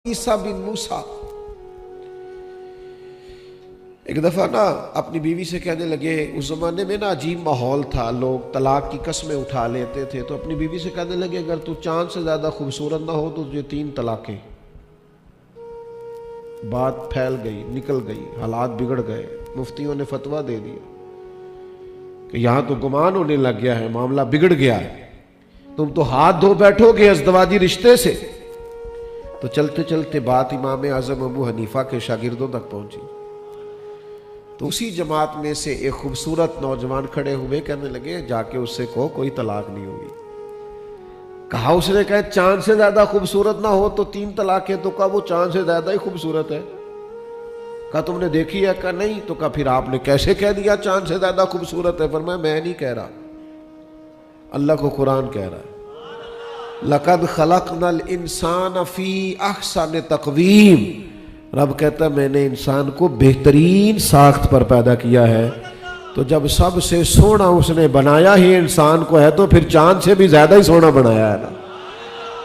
عیسیٰ بن موسیٰ ایک دفعہ نا اپنی بیوی سے کہنے لگے، اس زمانے میں نا عجیب ماحول تھا، لوگ طلاق کی قسمیں اٹھا لیتے تھے، تو اپنی بیوی سے کہنے لگے اگر تو چاند سے زیادہ خوبصورت نہ ہو تو تجھے 3 طلاقیں۔ بات پھیل گئی، نکل گئی، حالات بگڑ گئے، مفتیوں نے فتویٰ دے دیا کہ یہاں تو گمان ہونے لگ گیا ہے، معاملہ بگڑ گیا ہے، تم تو ہاتھ دھو بیٹھو گے ازدواجی رشتے سے۔ تو چلتے چلتے بات امام اعظم ابو حنیفہ کے شاگردوں تک پہنچی، تو اسی جماعت میں سے ایک خوبصورت نوجوان کھڑے ہوئے، کہنے لگے جا کے اس سے کہو کوئی طلاق نہیں ہوئی۔ کہا اس نے کہا چاند سے زیادہ خوبصورت نہ ہو تو 3 طلاقیں، تو کہا وہ چاند سے زیادہ ہی خوبصورت ہے۔ کہا تم نے دیکھی ہے؟ کہا نہیں۔ تو کہا پھر آپ نے کیسے کہہ دیا چاند سے زیادہ خوبصورت ہے؟ فرمایا میں نہیں کہہ رہا، اللہ کو قرآن کہہ رہا ہے، لَقَدْ خَلَقْنَا الْإِنسَانَ فِي أَحْسَنِ تَقْوِيمٍ۔ رب کہتا ہے میں نے انسان کو بہترین ساخت پر پیدا کیا ہے، تو جب سب سے سونا اس نے بنایا ہی انسان کو ہے تو پھر چاند سے بھی زیادہ ہی سونا بنایا ہے نا۔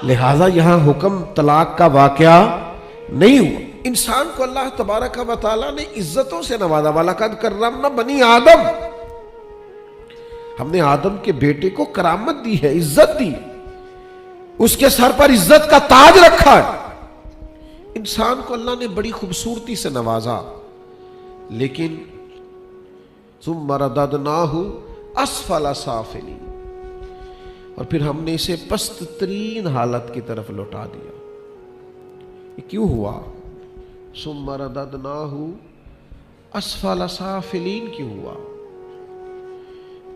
لہٰذا یہاں حکم طلاق کا واقعہ نہیں ہوا۔ انسان کو اللہ تبارک و تعالیٰ نے عزتوں سے نوازا، وَلَقَدْ كَرَّمْنَا بَنِي آدم، ہم نے آدم کے بیٹے کو کرامت دی ہے، عزت دی، اس کے سر پر عزت کا تاج رکھا ہے۔ انسان کو اللہ نے بڑی خوبصورتی سے نوازا، لیکن ثم رددناہ اسفل سافلین، اور پھر ہم نے اسے پست ترین حالت کی طرف لوٹا دیا۔ یہ کیوں ہوا؟ ثم رددناہ اسفل سافلین کیوں ہوا؟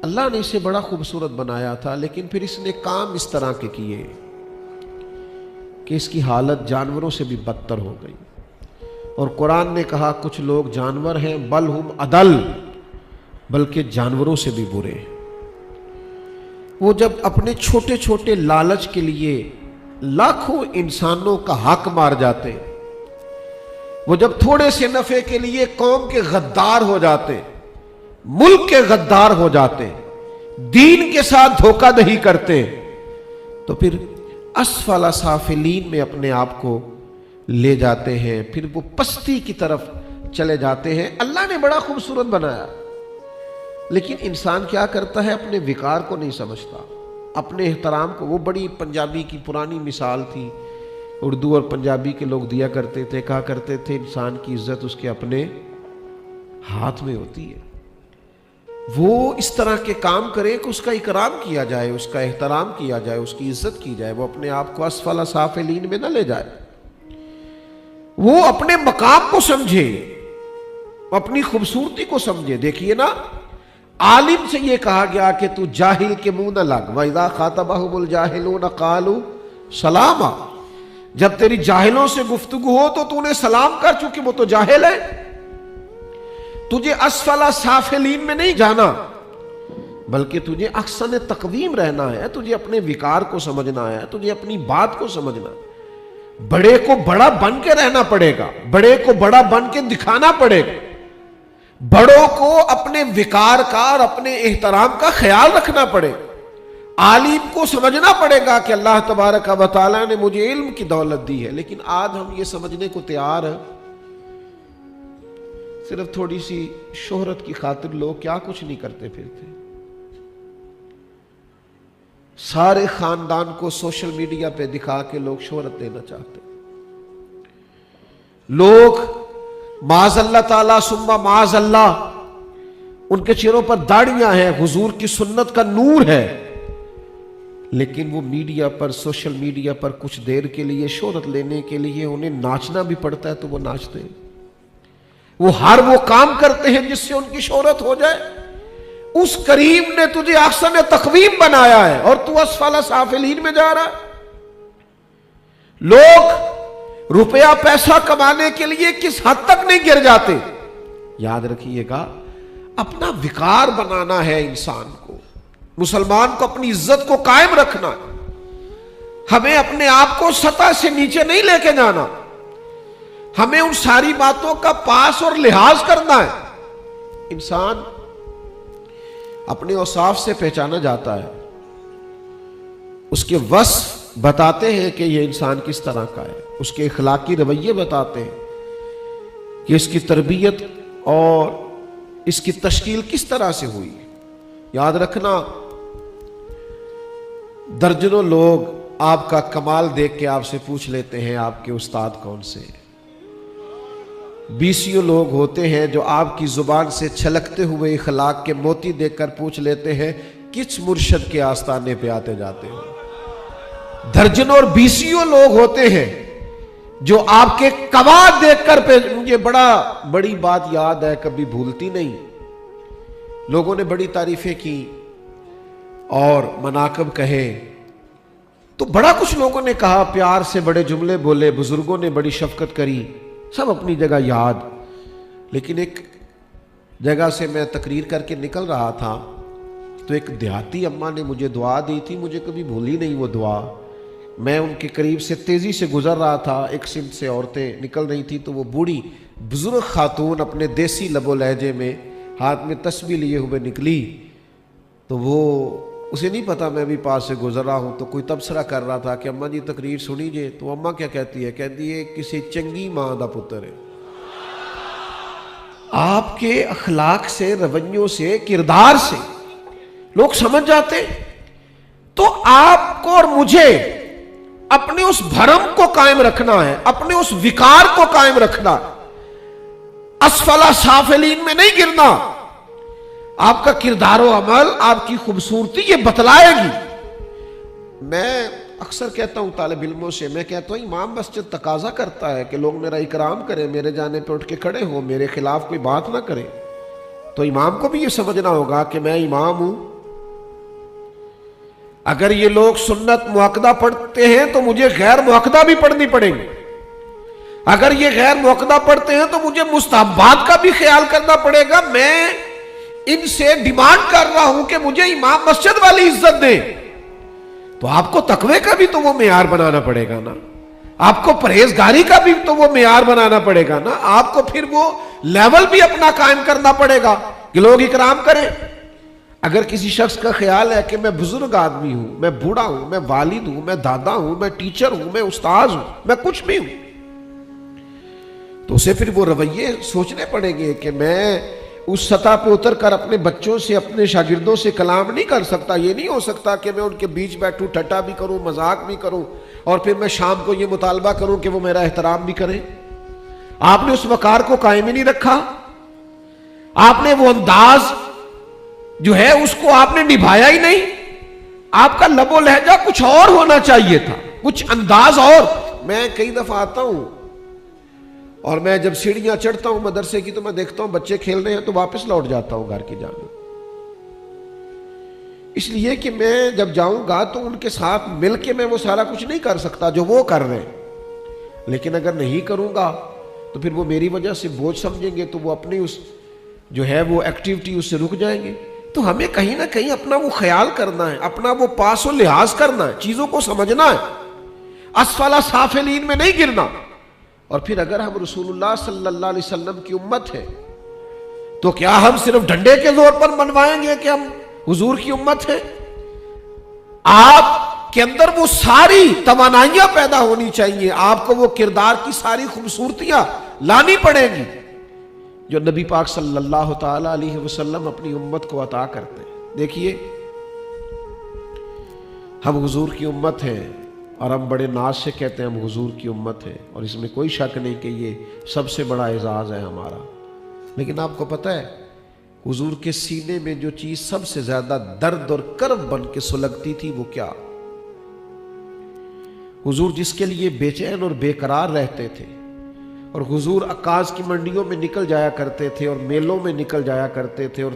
اللہ نے اسے بڑا خوبصورت بنایا تھا، لیکن پھر اس نے کام اس طرح کے کیے کہ اس کی حالت جانوروں سے بھی بدتر ہو گئی۔ اور قرآن نے کہا کچھ لوگ جانور ہیں، بل ہم اضل، بلکہ جانوروں سے بھی برے۔ وہ جب اپنے چھوٹے چھوٹے لالچ کے لیے لاکھوں انسانوں کا حق مار جاتے، وہ جب تھوڑے سے نفع کے لیے قوم کے غدار ہو جاتے، ملک کے غدار ہو جاتے، دین کے ساتھ دھوکہ دہی کرتے، تو پھر اسفل سافلین میں اپنے آپ کو لے جاتے ہیں، پھر وہ پستی کی طرف چلے جاتے ہیں۔ اللہ نے بڑا خوبصورت بنایا، لیکن انسان کیا کرتا ہے؟ اپنے وقار کو نہیں سمجھتا، اپنے احترام کو۔ وہ بڑی پنجابی کی پرانی مثال تھی، اردو اور پنجابی کے لوگ دیا کرتے تھے، کہا کرتے تھے انسان کی عزت اس کے اپنے ہاتھ میں ہوتی ہے۔ وہ اس طرح کے کام کرے کہ اس کا اکرام کیا جائے، اس کا احترام کیا جائے، اس کی عزت کی جائے، وہ اپنے آپ کو اسفل سافلین میں نہ لے جائے، وہ اپنے مقام کو سمجھے، اپنی خوبصورتی کو سمجھے۔ دیکھیے نا، عالم سے یہ کہا گیا کہ تو جاہل کے منہ نہ لگ، وَإِذَا خَاطَبَهُمُ الْجَاهِلُونَ قَالُوا سَلَامًا، جب تیری جاہلوں سے گفتگو ہو تو انہیں سلام کر، چونکہ وہ تو جاہل ہے۔ تجھے اسفل سافلین میں نہیں جانا، بلکہ تجھے احسن تقویم رہنا ہے، تجھے اپنے وقار کو سمجھنا ہے، تجھے اپنی بات کو سمجھنا ہے۔ بڑے کو بڑا بن کے رہنا پڑے گا، بڑے کو بڑا بن کے دکھانا پڑے گا، بڑوں کو اپنے وقار کا اور اپنے احترام کا خیال رکھنا پڑے گا۔ عالم کو سمجھنا پڑے گا کہ اللہ تبارک و تعالیٰ نے مجھے علم کی دولت دی ہے، لیکن آج ہم یہ سمجھنے کو تیار ہیں، صرف تھوڑی سی شہرت کی خاطر لوگ کیا کچھ نہیں کرتے پھرتے۔ سارے خاندان کو سوشل میڈیا پہ دکھا کے لوگ شہرت دینا چاہتے، لوگ معاذ اللہ تعالیٰ ثم معاذ اللہ، ان کے چہروں پر داڑھیاں ہیں، حضور کی سنت کا نور ہے، لیکن وہ میڈیا پر، سوشل میڈیا پر کچھ دیر کے لیے شہرت لینے کے لیے انہیں ناچنا بھی پڑتا ہے تو وہ ناچتے ہیں، وہ ہر وہ کام کرتے ہیں جس سے ان کی شہرت ہو جائے۔ اس کریم نے تجھے احسن تقویم بنایا ہے اور تو اسفل سافلین میں جا رہا ہے۔ لوگ روپیہ پیسہ کمانے کے لیے کس حد تک نہیں گر جاتے۔ یاد رکھیے گا، اپنا وقار بنانا ہے انسان کو، مسلمان کو اپنی عزت کو قائم رکھنا ہے، ہمیں اپنے آپ کو سطح سے نیچے نہیں لے کے جانا، ہمیں ان ساری باتوں کا پاس اور لحاظ کرنا ہے۔ انسان اپنے اوصاف سے پہچانا جاتا ہے، اس کے وصف بتاتے ہیں کہ یہ انسان کس طرح کا ہے، اس کے اخلاقی رویے بتاتے ہیں کہ اس کی تربیت اور اس کی تشکیل کس طرح سے ہوئی. یاد رکھنا درجنوں لوگ آپ کا کمال دیکھ کے آپ سے پوچھ لیتے ہیں آپ کے استاد کون سے. بیسیوں لوگ ہوتے ہیں جو آپ کی زبان سے چھلکتے ہوئے اخلاق کے موتی دیکھ کر پوچھ لیتے ہیں کس مرشد کے آستانے پہ آتے جاتے ہو. درجنوں اور بیسیوں لوگ ہوتے ہیں جو آپ کے قواد دیکھ کر مجھے بڑی بات یاد ہے، کبھی بھولتی نہیں. لوگوں نے بڑی تعریفیں کی اور مناقب کہے تو بڑا کچھ لوگوں نے کہا، پیار سے بڑے جملے بولے، بزرگوں نے بڑی شفقت کری، سب اپنی جگہ یاد. لیکن ایک جگہ سے میں تقریر کر کے نکل رہا تھا تو ایک دیہاتی اماں نے مجھے دعا دی تھی، مجھے کبھی بھولی نہیں وہ دعا. میں ان کے قریب سے تیزی سے گزر رہا تھا، ایک سمت سے عورتیں نکل رہی تھی تو وہ بوڑھی بزرگ خاتون اپنے دیسی لب و لہجے میں ہاتھ میں تسبیح لیے ہوئے نکلی. تو وہ اسے نہیں پتا میں بھی پاس سے گزر رہا ہوں، تو کوئی تبصرہ کر رہا تھا کہ اماں جی تقریر سنی جے. تو اماں کیا کہتی ہے؟ کہتی ہے کسی چنگی ماں دا پتر ہے. آپ کے اخلاق سے، رویوں سے، کردار سے لوگ سمجھ جاتے. تو آپ کو اور مجھے اپنے اس بھرم کو قائم رکھنا ہے، اپنے اس وقار کو قائم رکھنا، اسفل سافلین میں نہیں گرنا. آپ کا کردار و عمل، آپ کی خوبصورتی یہ بتلائے گی. میں اکثر کہتا ہوں طالب علموں سے، میں کہتا ہوں امام مسجد تقاضا کرتا ہے کہ لوگ میرا اکرام کریں، میرے جانے پہ اٹھ کے کھڑے ہوں، میرے خلاف کوئی بات نہ کریں. تو امام کو بھی یہ سمجھنا ہوگا کہ میں امام ہوں. اگر یہ لوگ سنت مؤکدہ پڑھتے ہیں تو مجھے غیر مؤکدہ بھی پڑھنی پڑیں گی. اگر یہ غیر مؤکدہ پڑھتے ہیں تو مجھے مستحبات کا بھی خیال کرنا پڑے گا. میں ان سے ڈیمانڈ کر رہا ہوں کہ مجھے امام مسجد والی عزت دیں. تو آپ کو تقوی کا بھی تو وہ معیار بنانا پڑے گا نا، آپ کو پرہیزگاری کا بھی تو وہ معیار بنانا پڑے گا نا، آپ کو پھر وہ لیول بھی اپنا قائم کرنا پڑے گا کہ لوگ اکرام کریں. اگر کسی شخص کا خیال ہے کہ میں بزرگ آدمی ہوں، میں بوڑھا ہوں، میں والد ہوں، میں دادا ہوں، میں ٹیچر ہوں، میں استاذ ہوں، میں کچھ بھی ہوں، تو اسے پھر وہ رویے سوچنے پڑیں گے کہ میں اس سطح پہ اتر کر اپنے بچوں سے، اپنے شاگردوں سے کلام نہیں کر سکتا. یہ نہیں ہو سکتا کہ میں ان کے بیچ بیٹھوں، ٹھٹا بھی کروں، مذاق بھی کروں، اور پھر میں شام کو یہ مطالبہ کروں کہ وہ میرا احترام بھی کریں. آپ نے اس وقار کو قائم ہی نہیں رکھا. آپ نے وہ انداز جو ہے اس کو آپ نے نبھایا ہی نہیں. آپ کا لب و لہجہ کچھ اور ہونا چاہیے تھا، کچھ انداز اور. میں کئی دفعہ آتا ہوں اور میں جب سیڑھیاں چڑھتا ہوں مدرسے کی تو میں دیکھتا ہوں بچے کھیل رہے ہیں تو واپس لوٹ جاتا ہوں گھر کی جانب. اس لیے کہ میں جب جاؤں گا تو ان کے ساتھ مل کے میں وہ سارا کچھ نہیں کر سکتا جو وہ کر رہے ہیں. لیکن اگر نہیں کروں گا تو پھر وہ میری وجہ سے بوجھ سمجھیں گے، تو وہ اپنی اس جو ہے وہ ایکٹیویٹی اس سے رک جائیں گے. تو ہمیں کہیں نہ کہیں اپنا وہ خیال کرنا ہے، اپنا وہ پاس و لحاظ کرنا ہے، چیزوں کو سمجھنا ہے، اسفل سافلین میں نہیں گرنا. اور پھر اگر ہم رسول اللہ صلی اللہ علیہ وسلم کی امت ہے تو کیا ہم صرف ڈنڈے کے زور پر منوائیں گے کہ ہم حضور کی امت ہیں؟ آپ کے اندر وہ ساری توانائیاں پیدا ہونی چاہیے، آپ کو وہ کردار کی ساری خوبصورتیاں لانی پڑیں گی جو نبی پاک صلی اللہ تعالی علیہ وسلم اپنی امت کو عطا کرتے ہیں. دیکھیے ہم حضور کی امت ہیں اور ہم بڑے ناز سے کہتے ہیں ہم حضور کی امت ہیں، اور اس میں کوئی شک نہیں کہ یہ سب سے بڑا اعزاز ہے ہمارا. لیکن آپ کو پتہ ہے حضور کے سینے میں جو چیز سب سے زیادہ درد اور کرب بن کے سلگتی تھی وہ کیا؟ حضور جس کے لیے بے چین اور بے قرار رہتے تھے، اور حضور عکاظ کی منڈیوں میں نکل جایا کرتے تھے اور میلوں میں نکل جایا کرتے تھے، اور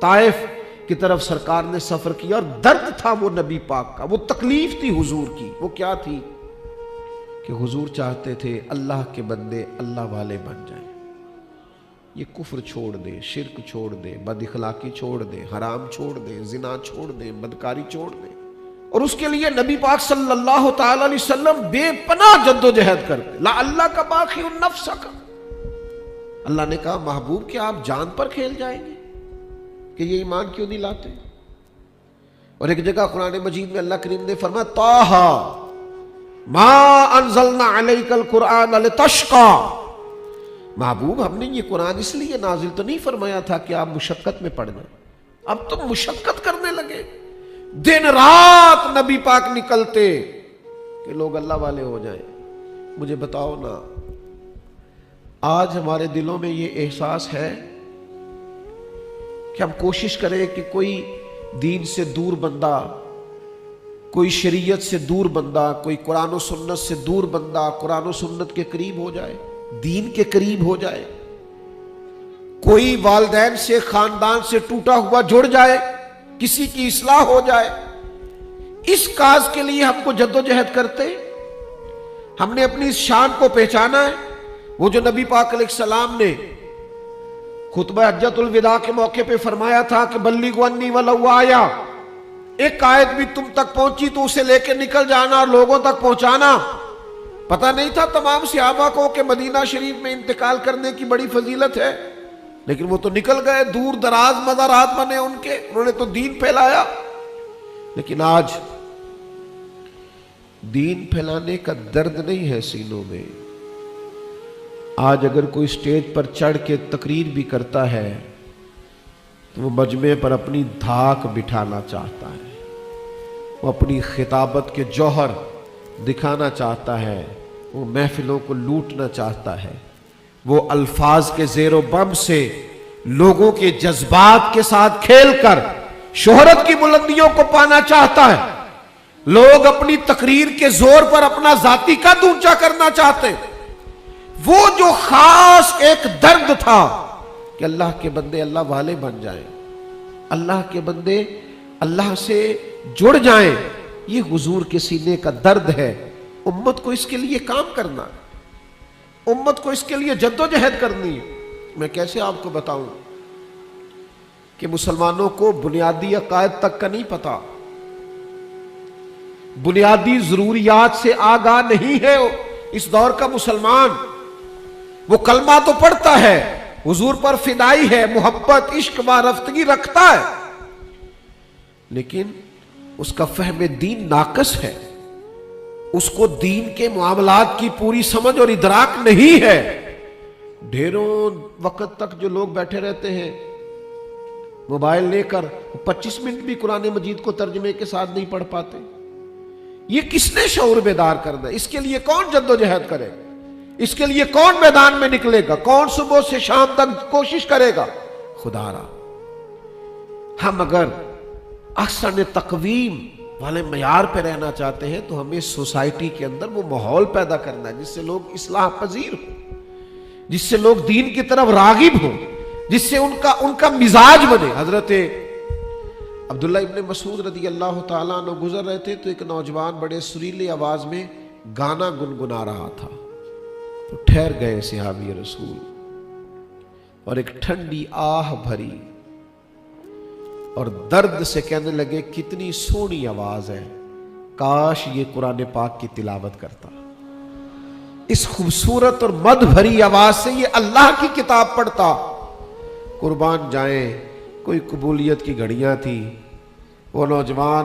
طائف کی طرف سرکار نے سفر کیا، اور درد تھا وہ نبی پاک کا، وہ تکلیف تھی حضور کی. وہ کیا تھی کہ حضور چاہتے تھے اللہ کے بندے اللہ والے بن جائیں. یہ کفر چھوڑ دے، شرک چھوڑ دے، بد اخلاقی چھوڑ دے، حرام چھوڑ دے، زنا چھوڑ دے، بدکاری چھوڑ دے. اور اس کے لیے نبی پاک صلی اللہ تعالی علیہ وسلم بے پناہ جد و جہد کرتے. لا اللہ کا باقی النفس کا. اللہ نے کہا محبوب کیا آپ جان پر کھیل جائیں گے کہ یہ ایمان کیوں نہیں لاتے؟ اور ایک جگہ قرآن مجید میں اللہ کریم نے فرمایا طٰہٰ ما انزلنا علیک القرآن لتشقی، محبوب ہم نے یہ قرآن اس لیے نازل تو نہیں فرمایا تھا کہ آپ مشقت میں پڑ جائیں، اب تم مشقت کرنے لگے، دن رات نبی پاک نکلتے کہ لوگ اللہ والے ہو جائیں۔ مجھے بتاؤ نا، آج ہمارے دلوں میں یہ احساس ہے کہ ہم کوشش کریں کہ کوئی دین سے دور بندہ، کوئی شریعت سے دور بندہ، کوئی قرآن و سنت سے دور بندہ قرآن و سنت کے قریب ہو جائے، دین کے قریب ہو جائے، کوئی والدین سے خاندان سے ٹوٹا ہوا جڑ جائے، کسی کی اصلاح ہو جائے۔ اس کاز کے لیے ہم کو جد و جہد کرتے، ہم نے اپنی اس شان کو پہچانا ہے۔ وہ جو نبی پاک علیہ السلام نے خطبہ حجۃ الوداع کے موقع پہ فرمایا تھا کہ بلغوا انی ولو آیا، ایک آیت بھی تم تک پہنچی تو اسے لے کے نکل جانا اور لوگوں تک پہنچانا۔ پتہ نہیں تھا تمام صحابہ کو کہ مدینہ شریف میں انتقال کرنے کی بڑی فضیلت ہے، لیکن وہ تو نکل گئے، دور دراز مزارات بنے ان کے، انہوں نے تو دین پھیلایا۔ لیکن آج دین پھیلانے کا درد نہیں ہے سینوں میں۔ آج اگر کوئی اسٹیج پر چڑھ کے تقریر بھی کرتا ہے تو وہ مجمع پر اپنی دھاک بٹھانا چاہتا ہے، وہ اپنی خطابت کے جوہر دکھانا چاہتا ہے، وہ محفلوں کو لوٹنا چاہتا ہے، وہ الفاظ کے زیر و بم سے لوگوں کے جذبات کے ساتھ کھیل کر شہرت کی بلندیوں کو پانا چاہتا ہے۔ لوگ اپنی تقریر کے زور پر اپنا ذاتی قد اونچا کرنا چاہتے ہیں۔ وہ جو خاص ایک درد تھا کہ اللہ کے بندے اللہ والے بن جائیں، اللہ کے بندے اللہ سے جڑ جائیں، یہ حضور کے سینے کا درد ہے۔ امت کو اس کے لیے کام کرنا ہے، امت کو اس کے لیے جد و جہد کرنی ہے۔ میں کیسے آپ کو بتاؤں کہ مسلمانوں کو بنیادی عقائد تک کا نہیں پتا، بنیادی ضروریات سے آگاہ نہیں ہے اس دور کا مسلمان۔ وہ کلمہ تو پڑھتا ہے، حضور پر فدائی ہے، محبت عشق وارفتگی رکھتا ہے، لیکن اس کا فہم دین ناقص ہے، اس کو دین کے معاملات کی پوری سمجھ اور ادراک نہیں ہے۔ ڈھیروں وقت تک جو لوگ بیٹھے رہتے ہیں موبائل لے کر، 25 منٹ بھی قرآن مجید کو ترجمے کے ساتھ نہیں پڑھ پاتے۔ یہ کس نے شعور بیدار کرنا ہے؟ اس کے لیے کون جد و جہد کرے؟ اس کے لیے کون میدان میں نکلے گا؟ کون صبح سے شام تک کوشش کرے گا؟ خدا را، ہم اگر احسن تقویم والے معیار پہ رہنا چاہتے ہیں تو ہمیں سوسائٹی کے اندر وہ ماحول پیدا کرنا ہے جس سے لوگ اصلاح پذیر ہوں، جس سے لوگ دین کی طرف راغب ہوں، جس سے ان کا مزاج بنے۔ حضرت عبداللہ ابن مسعود رضی اللہ تعالیٰ عنہ گزر رہے تھے تو ایک نوجوان بڑے سریلی آواز میں گانا گنگنا رہا تھا، تو ٹھہر گئے صحابی رسول اور ایک ٹھنڈی آہ بھری اور درد سے کہنے لگے کتنی سونی آواز ہے، کاش یہ قرآن پاک کی تلاوت کرتا، اس خوبصورت اور مدھ بھری آواز سے یہ اللہ کی کتاب پڑھتا۔ قربان جائیں، کوئی قبولیت کی گھڑیاں تھی۔ وہ نوجوان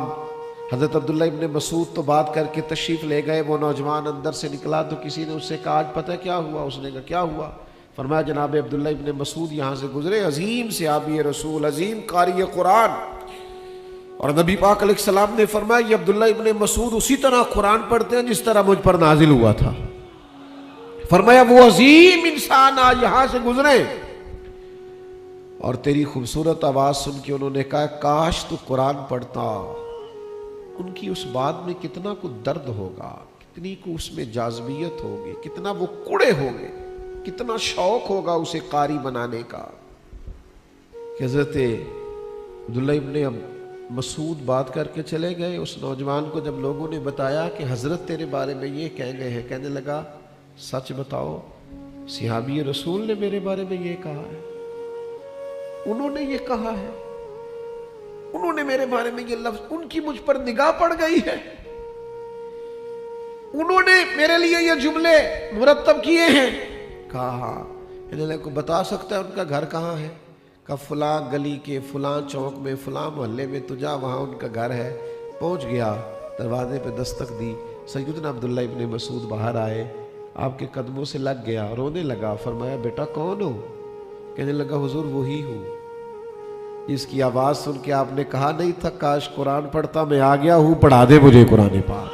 حضرت عبداللہ ابن مسعود تو بات کر کے تشریف لے گئے، وہ نوجوان اندر سے نکلا تو کسی نے اس سے کہا آج پتہ کیا ہوا؟ اس نے کہا کیا ہوا؟ فرمایا جناب عبداللہ ابن مسعود یہاں سے گزرے، عظیم صحابی رسول، عظیم قاری قرآن، اور نبی پاک علیہ السلام نے فرمایا یہ عبداللہ ابن مسعود اسی طرح قرآن پڑھتے ہیں جس طرح مجھ پر نازل ہوا تھا۔ فرمایا وہ عظیم انسان آج یہاں سے گزرے اور تیری خوبصورت آواز سن کے انہوں نے کہا کاش تو قرآن پڑھتا۔ ان کی اس بات میں کتنا کو درد ہوگا، کتنی کو اس میں جاذبیت ہوگی، کتنا وہ کڑے ہوگے، کتنا شوق ہوگا اسے قاری بنانے کا کہ حضرت عبداللہ ابن مسعود بات کر کے چلے گئے۔ اس نوجوان کو جب لوگوں نے بتایا کہ حضرت تیرے بارے میں یہ کہہ گئے ہیں، کہنے لگا سچ بتاؤ صحابی رسول نے میرے بارے میں یہ کہا ہے، انہوں نے یہ کہا ہے، انہوں نے میرے بارے میں یہ لفظ، ان کی مجھ پر نگاہ پڑ گئی ہے، انہوں نے میرے لیے یہ جملے مرتب کیے ہیں۔ کہا ہاں۔ انہوں نے کو بتا سکتا ہے ان کا گھر کہاں ہے؟ کہا فلاں گلی کے فلاں چوک میں فلاں محلے میں، تو جا وہاں ان کا گھر ہے۔ پہنچ گیا، دروازے پہ دستک دی، سیدنا عبداللہ ابن مسعود باہر آئے، آپ کے قدموں سے لگ گیا، رونے لگا، فرمایا بیٹا کون ہو؟ کہنے لگا حضور وہی ہوں۔ اس کی آواز سن کے آپ نے کہا نہیں تھا کاش قرآن پڑھتا، میں آ گیا ہوں، پڑھا دے مجھے قرآن پاک۔